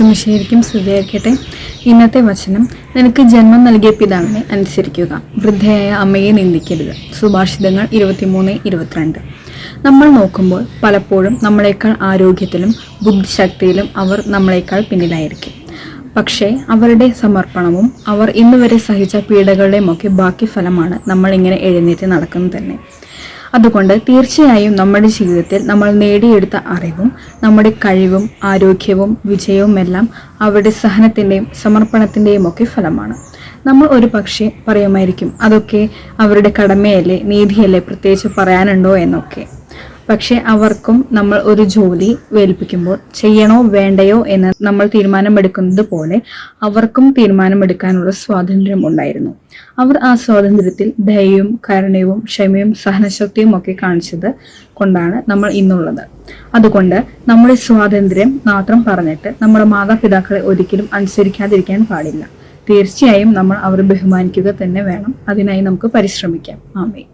ഈശോമിശിഹായ്ക്കും സ്തുതിയായിരിക്കട്ടെ. ഇന്നത്തെ വചനം, നിനക്ക് ജന്മം നൽകിയ പിതാവിനെ അനുസരിക്കുക, വൃദ്ധയായ അമ്മയെ നിന്ദിക്കരുത്. സുഭാഷിതങ്ങൾ 23:22. നമ്മൾ നോക്കുമ്പോൾ പലപ്പോഴും നമ്മളെക്കാൾ ആരോഗ്യത്തിലും ബുദ്ധിശക്തിയിലും അവർ നമ്മളെക്കാൾ പിന്നിലായിരിക്കും. പക്ഷേ അവരുടെ സമർപ്പണവും അവർ ഇന്നുവരെ സഹിച്ച പീഡകളുടെയുമൊക്കെ ബാക്കി ഫലമാണ് നമ്മൾ ഇങ്ങനെ എഴുന്നേറ്റ് നടക്കുന്നത് തന്നെ. അതുകൊണ്ട് തീർച്ചയായും നമ്മുടെ ജീവിതത്തിൽ നമ്മൾ നേടിയെടുത്ത അറിവും നമ്മുടെ കഴിവും ആരോഗ്യവും വിജയവും എല്ലാം അവരുടെ സഹനത്തിൻ്റെയും സമർപ്പണത്തിൻ്റെയും ഒക്കെ ഫലമാണ്. നമ്മൾ ഒരു പക്ഷേ പറയുമായിരിക്കും, അതൊക്കെ അവരുടെ കടമയല്ലേ, നീതിയല്ലേ, പ്രത്യേകിച്ച് പറയാനുണ്ടോ എന്നൊക്കെ. പക്ഷെ അവർക്കും നമ്മൾ ഒരു ജോലി ഏൽപ്പിക്കുമ്പോൾ ചെയ്യണോ വേണ്ടയോ എന്ന് നമ്മൾ തീരുമാനമെടുക്കുന്നത് പോലെ അവർക്കും തീരുമാനമെടുക്കാനുള്ള സ്വാതന്ത്ര്യം ഉണ്ടായിരുന്നു. അവർ ആ സ്വാതന്ത്ര്യത്തിൽ ദയയും കരുണയും ക്ഷമയും സഹനശക്തിയും ഒക്കെ കാണിച്ചത് കൊണ്ടാണ് നമ്മൾ ഇന്നുള്ളത്. അതുകൊണ്ട് നമ്മുടെ സ്വാതന്ത്ര്യം മാത്രം പറഞ്ഞിട്ട് നമ്മുടെ മാതാപിതാക്കളെ ഒരിക്കലും അനുസരിക്കാതിരിക്കാൻ പാടില്ല. തീർച്ചയായും നമ്മൾ അവരെ ബഹുമാനിക്കുക തന്നെ വേണം. അതിനായി നമുക്ക് പരിശ്രമിക്കാം. ആമേൻ.